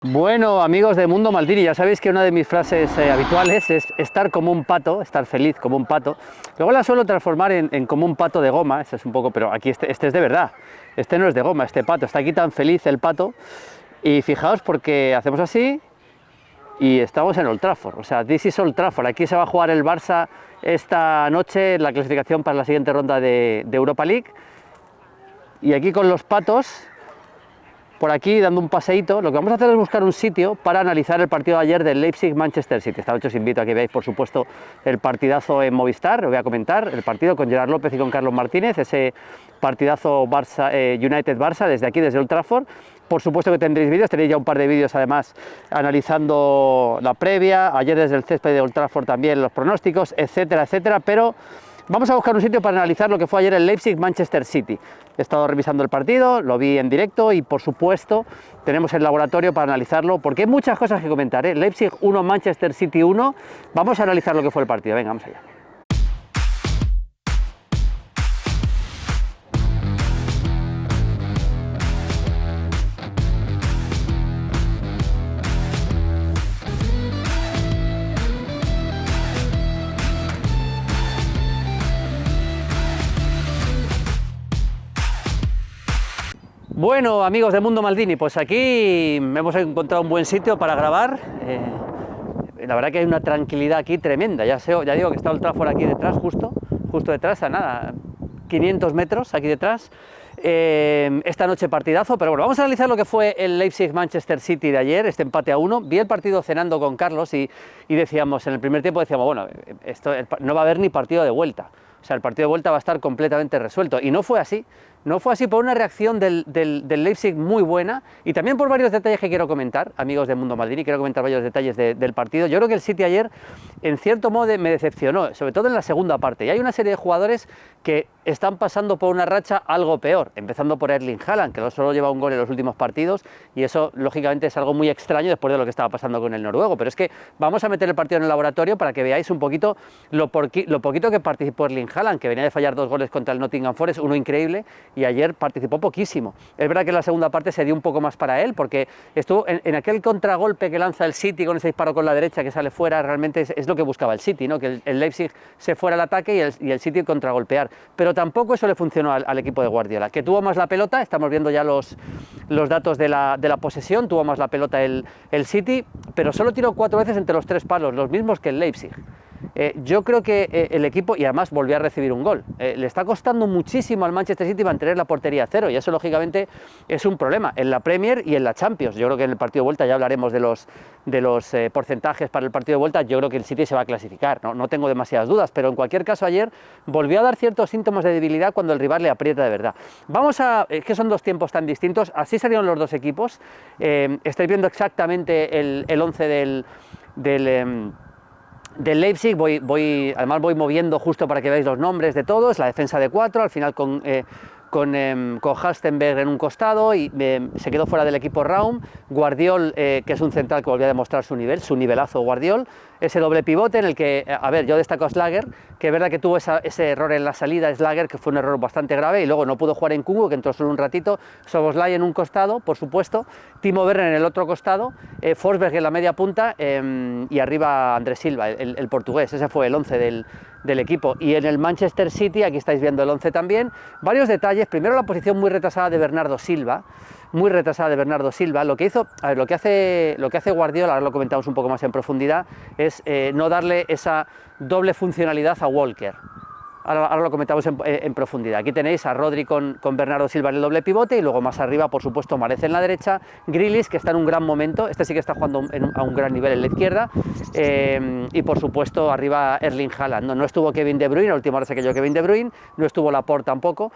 Bueno, amigos de Mundo Maldini, ya sabéis que una de mis frases habituales es estar como un pato, estar feliz como un pato. Luego la suelo transformar en como un pato de goma, este es un poco, pero aquí este es de verdad. Este no es de goma, este pato, está aquí tan feliz el pato. Y fijaos porque hacemos así y estamos en Old Trafford, o sea, this is Old Trafford. Aquí se va a jugar el Barça esta noche en la clasificación para la siguiente ronda de Europa League. Y aquí con los patos por aquí dando un paseíto. Lo que vamos a hacer es buscar un sitio para analizar el partido de ayer del Leipzig-Manchester City. Esta noche os invito a que veáis, por supuesto, el partidazo en Movistar. Os voy a comentar el partido con Gerard López y con Carlos Martínez, ese partidazo United-Barça desde aquí, desde Old Trafford. Por supuesto que tendréis vídeos, tenéis ya un par de vídeos además analizando la previa, ayer desde el césped de Old Trafford también los pronósticos, etcétera, etcétera, pero vamos a buscar un sitio para analizar lo que fue ayer el Leipzig-Manchester City. He estado revisando el partido, lo vi en directo y por supuesto tenemos el laboratorio para analizarlo porque hay muchas cosas que comentar, ¿eh? Leipzig 1, Manchester City 1, vamos a analizar lo que fue el partido, venga, vamos allá. Bueno, amigos de Mundo Maldini, pues aquí hemos encontrado un buen sitio para grabar. La verdad que hay una tranquilidad aquí tremenda. Ya digo que está el Trafford aquí detrás, justo detrás, a nada, 500 metros aquí detrás. Esta noche partidazo, pero bueno, vamos a analizar lo que fue el Leipzig-Manchester City de ayer, este empate a 1. Vi el partido cenando con Carlos y decíamos, en el primer tiempo decíamos, bueno, no va a haber ni partido de vuelta. O sea, el partido de vuelta va a estar completamente resuelto. Y no fue así. No fue así por una reacción del Leipzig muy buena y también por varios detalles que quiero comentar, amigos de Mundo Maldini, quiero comentar varios detalles del partido. Yo creo que el City ayer, en cierto modo, me decepcionó, sobre todo en la segunda parte. Y hay una serie de jugadores que están pasando por una racha algo peor, empezando por Erling Haaland, que solo lleva un gol en los últimos partidos, y eso, lógicamente, es algo muy extraño después de lo que estaba pasando con el noruego. Pero es que vamos a meter el partido en el laboratorio para que veáis un poquito lo poquito que participó Erling Haaland, que venía de fallar 2 goles contra el Nottingham Forest, uno increíble, y ayer participó poquísimo. Es verdad que en la segunda parte se dio un poco más para él, porque estuvo en aquel contragolpe que lanza el City con ese disparo con la derecha que sale fuera, realmente es lo que buscaba el City, ¿no? Que el Leipzig se fuera al ataque y el City contragolpear. Pero tampoco eso le funcionó al equipo de Guardiola, que tuvo más la pelota, estamos viendo ya los datos de la posesión, tuvo más la pelota el City, pero solo tiró 4 veces entre los 3 palos, los mismos que el Leipzig. Yo creo que el equipo, y además volvió a recibir un gol, le está costando muchísimo al Manchester City mantener la portería a cero, y eso lógicamente es un problema en la Premier y en la Champions. Yo creo que en el partido de vuelta ya hablaremos de los porcentajes para el partido de vuelta. Yo creo que el City se va a clasificar, no tengo demasiadas dudas, pero en cualquier caso ayer volvió a dar ciertos síntomas de debilidad cuando el rival le aprieta de verdad. Es que son dos tiempos tan distintos, así salieron los dos equipos. Estáis viendo exactamente el 11 del Leipzig, además voy moviendo justo para que veáis los nombres de todos, la defensa de 4, al final con Halstenberg en un costado y se quedó fuera del equipo Raum, Guardiol, que es un central que volvió a demostrar su nivelazo Guardiol, ese doble pivote en el que, yo destaco a Slager, que es verdad que tuvo ese error en la salida, Slager, que fue un error bastante grave, y luego no pudo jugar en Kungu, que entró solo un ratito, Szoboszlai en un costado, por supuesto, Timo Werner en el otro costado, Forsberg en la media punta, y arriba Andrés Silva, el portugués. Ese fue el 11 del equipo. Y en el Manchester City, aquí estáis viendo el 11 también, varios detalles. Primero, la posición muy retrasada de Bernardo Silva, lo que hace Guardiola, ahora lo comentamos un poco más en profundidad, es no darle esa doble funcionalidad a Walker. Ahora lo comentamos en profundidad. Aquí tenéis a Rodri con Bernardo Silva en el doble pivote y luego más arriba, por supuesto, Mahrez en la derecha, Grealish, que está en un gran momento, este sí que está jugando a un gran nivel en la izquierda, y por supuesto arriba Erling Haaland. No estuvo Kevin De Bruyne, a última hora se cayó Kevin De Bruyne, no estuvo Laporte tampoco,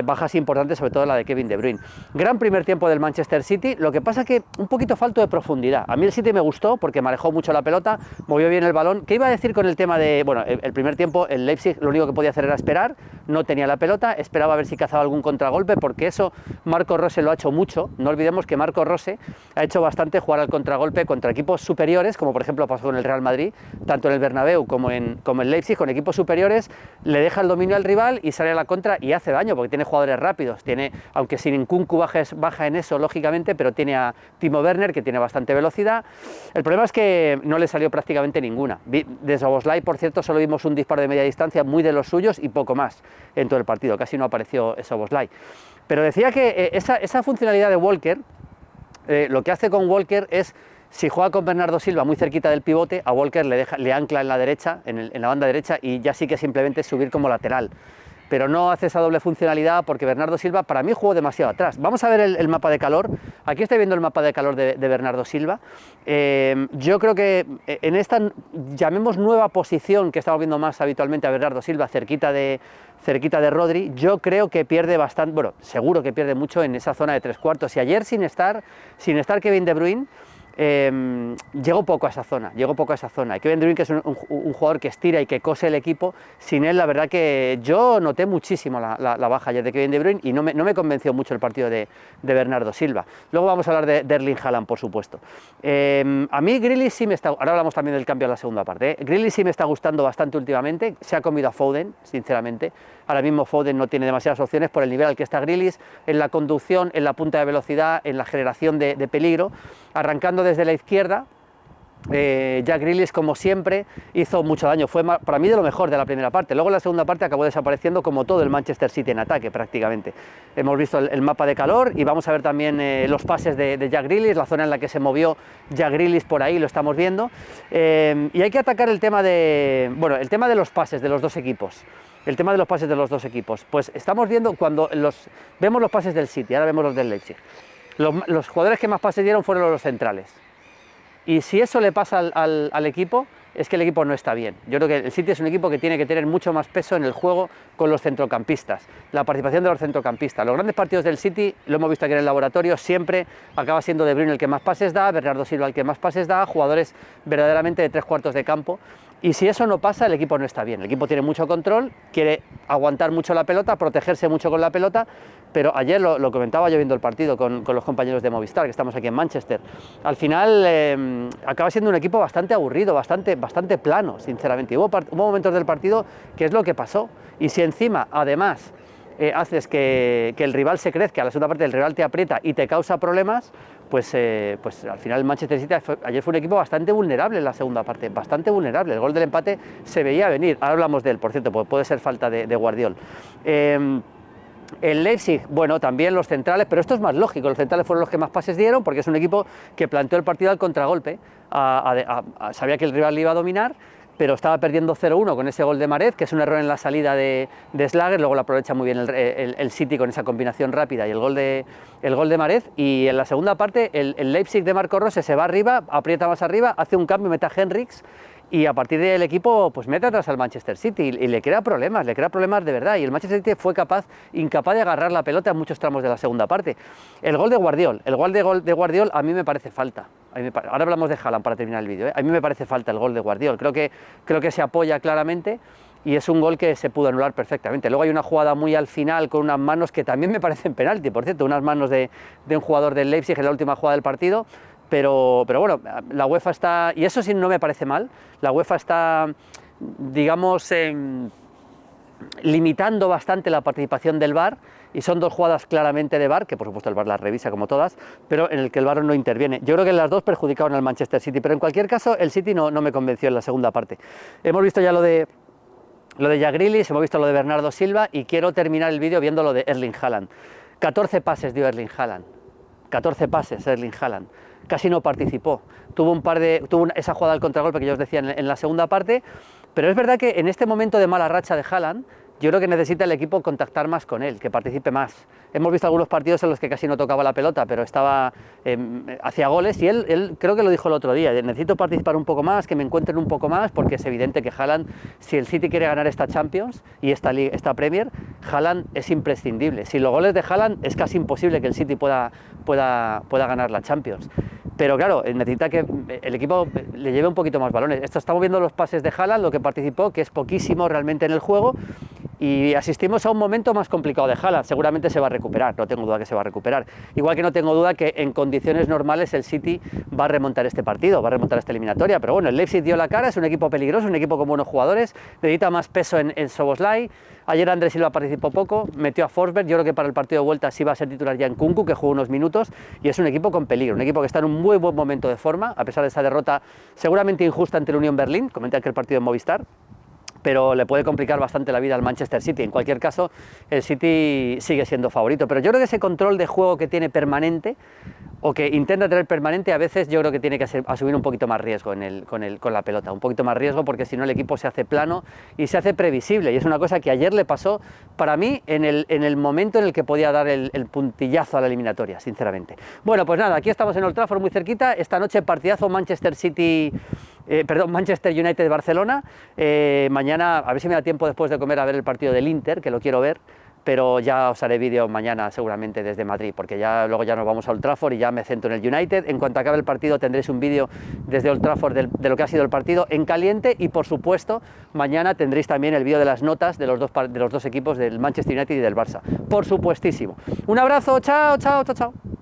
bajas importantes, sobre todo la de Kevin De Bruyne. Gran primer tiempo del Manchester City, lo que pasa que un poquito falto de profundidad. A mí el City me gustó porque manejó mucho la pelota, movió bien el balón. ¿Qué iba a decir con el tema de, bueno, el primer tiempo el Leipzig lo único que podía podía hacer era esperar, no tenía la pelota, esperaba a ver si cazaba algún contragolpe, porque eso Marco Rose lo ha hecho mucho. No olvidemos que Marco Rose ha hecho bastante jugar al contragolpe contra equipos superiores, como por ejemplo pasó con el Real Madrid, tanto en el Bernabéu como en Leipzig. Con equipos superiores le deja el dominio al rival y sale a la contra y hace daño, porque tiene jugadores rápidos, aunque sin Nkunku baja en eso, lógicamente, pero tiene a Timo Werner, que tiene bastante velocidad. El problema es que no le salió prácticamente ninguna. De Szoboszlai, por cierto, solo vimos un disparo de media distancia muy de los suyos y poco más en todo el partido, casi no apareció Szoboszlai. Pero decía que esa funcionalidad de Walker, lo que hace con Walker es, si juega con Bernardo Silva muy cerquita del pivote, a Walker le ancla en la derecha, en la banda derecha, y ya sí que simplemente subir como lateral. Pero no hace esa doble funcionalidad, porque Bernardo Silva para mí jugó demasiado atrás. Vamos a ver el mapa de calor. Aquí estoy viendo el mapa de calor de Bernardo Silva. Yo creo que en esta, llamemos nueva posición, que estamos viendo más habitualmente a Bernardo Silva cerquita de Rodri, yo creo que pierde bastante, bueno, seguro que pierde mucho en esa zona de tres cuartos. Y ayer sin estar Kevin De Bruyne, llegó poco a esa zona, y Kevin De Bruyne, que es un jugador que estira y que cose el equipo, sin él la verdad que yo noté muchísimo la baja ayer de Kevin De Bruyne, y no me convenció mucho el partido de Bernardo Silva. Luego vamos a hablar de Erling Haaland, por supuesto. A mí Grealish sí me está, ahora hablamos también del cambio a la segunda parte, Grealish sí me está gustando bastante últimamente, se ha comido a Foden, sinceramente. Ahora mismo Foden no tiene demasiadas opciones por el nivel al que está Grealish, en la conducción, en la punta de velocidad, en la generación de peligro, arrancando desde la izquierda. Jack Grealish, como siempre, hizo mucho daño, fue para mí de lo mejor de la primera parte. Luego en la segunda parte acabó desapareciendo como todo el Manchester City en ataque prácticamente. Hemos visto el mapa de calor y vamos a ver también los pases de Jack Grealish, la zona en la que se movió Jack Grealish, por ahí lo estamos viendo. Y hay que atacar el tema de los pases de los dos equipos. Pues estamos viendo, cuando vemos los pases del City, ahora vemos los del Leipzig. Los jugadores que más pases dieron fueron los centrales. Y si eso le pasa al equipo, es que el equipo no está bien. Yo creo que el City es un equipo que tiene que tener mucho más peso en el juego con los centrocampistas, la participación de los centrocampistas. Los grandes partidos del City, lo hemos visto aquí en el laboratorio, siempre acaba siendo De Bruyne el que más pases da, Bernardo Silva el que más pases da, jugadores verdaderamente de tres cuartos de campo. Y si eso no pasa, el equipo no está bien. El equipo tiene mucho control, quiere aguantar mucho la pelota, protegerse mucho con la pelota, pero ayer lo comentaba yo viendo el partido con los compañeros de Movistar, que estamos aquí en Manchester. Al final acaba siendo un equipo bastante aburrido, bastante plano, sinceramente. Hubo momentos del partido que es lo que pasó. Y si encima, además, haces que el rival se crezca, a la segunda parte el rival te aprieta y te causa problemas, pues al final el Manchester City ayer fue un equipo bastante vulnerable en la segunda parte, bastante vulnerable. El gol del empate se veía venir, ahora hablamos de él, por cierto, pues puede ser falta de Guardiol. El Leipzig, bueno, también los centrales, pero esto es más lógico, los centrales fueron los que más pases dieron, porque es un equipo que planteó el partido al contragolpe, sabía que el rival le iba a dominar, pero estaba perdiendo 0-1 con ese gol de Mahrez, que es un error en la salida de Schlager, luego lo aprovecha muy bien el City con esa combinación rápida y el gol de Mahrez. Y en la segunda parte el Leipzig de Marco Rose se va arriba, aprieta más arriba, hace un cambio, mete a Henrichs, y a partir del equipo pues mete atrás al Manchester City y le crea problemas de verdad, y el Manchester City fue incapaz de agarrar la pelota en muchos tramos de la segunda parte. El gol de Guardiol a mí me parece falta. Ahora hablamos de Haaland para terminar el vídeo, A mí me parece falta el gol de Guardiol, creo que se apoya claramente y es un gol que se pudo anular perfectamente. Luego hay una jugada muy al final con unas manos que también me parecen penalti, por cierto, unas manos de un jugador del Leipzig en la última jugada del partido. Pero bueno, la UEFA está, y eso sí no me parece mal, la UEFA está, digamos, limitando bastante la participación del VAR, y son dos jugadas claramente de VAR, que por supuesto el VAR las revisa como todas, pero en el que el VAR no interviene. Yo creo que las dos perjudicaron al Manchester City, pero en cualquier caso el City no me convenció en la segunda parte. Hemos visto ya lo de Jack Grealish, hemos visto lo de Bernardo Silva, y quiero terminar el vídeo viendo lo de Erling Haaland. 14 pases dio Erling Haaland, 14 pases Erling Haaland. Casi no participó, tuvo esa jugada al contragolpe que yo os decía en la segunda parte, pero es verdad que en este momento de mala racha de Haaland, yo creo que necesita el equipo contactar más con él, que participe más. Hemos visto algunos partidos en los que casi no tocaba la pelota, pero hacía goles, y él creo que lo dijo el otro día: necesito participar un poco más, que me encuentren un poco más, porque es evidente que Haaland, si el City quiere ganar esta Champions y esta Premier, Haaland es imprescindible. Sin los goles de Haaland es casi imposible que el City pueda ganar la Champions. Pero claro, necesita que el equipo le lleve un poquito más balones. Estamos viendo los pases de Haaland, lo que participó, que es poquísimo realmente en el juego, y asistimos a un momento más complicado de Haaland. Seguramente se va a recuperar, no tengo duda que se va a recuperar. Igual que no tengo duda que en condiciones normales el City va a remontar este partido, va a remontar esta eliminatoria, pero bueno, el Leipzig dio la cara, es un equipo peligroso, un equipo con buenos jugadores, necesita más peso en Szoboszlai. Ayer Andrés Silva participó poco, metió a Forsberg, yo creo que para el partido de vuelta sí va a ser titular ya en Nkunku, que jugó unos minutos, y es un equipo con peligro, un equipo que está en un muy buen momento de forma, a pesar de esa derrota seguramente injusta ante el Unión Berlín, comenté aquel partido en Movistar, pero le puede complicar bastante la vida al Manchester City. En cualquier caso, el City sigue siendo favorito, pero yo creo que ese control de juego que tiene permanente, o que intenta tener permanente, a veces yo creo que tiene que asumir un poquito más riesgo con la pelota, un poquito más riesgo, porque si no el equipo se hace plano y se hace previsible, y es una cosa que ayer le pasó, para mí, en el momento en el que podía dar el puntillazo a la eliminatoria, sinceramente. Bueno, pues nada, aquí estamos en Old Trafford, muy cerquita, esta noche partidazo Manchester United-Barcelona, mañana, a ver si me da tiempo después de comer a ver el partido del Inter, que lo quiero ver, pero ya os haré vídeo mañana seguramente desde Madrid, porque luego ya nos vamos a Old Trafford y ya me centro en el United. En cuanto acabe el partido tendréis un vídeo desde Old Trafford de lo que ha sido el partido en caliente, y por supuesto mañana tendréis también el vídeo de las notas de los dos equipos, del Manchester United y del Barça, por supuestísimo. Un abrazo, chao, chao, chao, chao.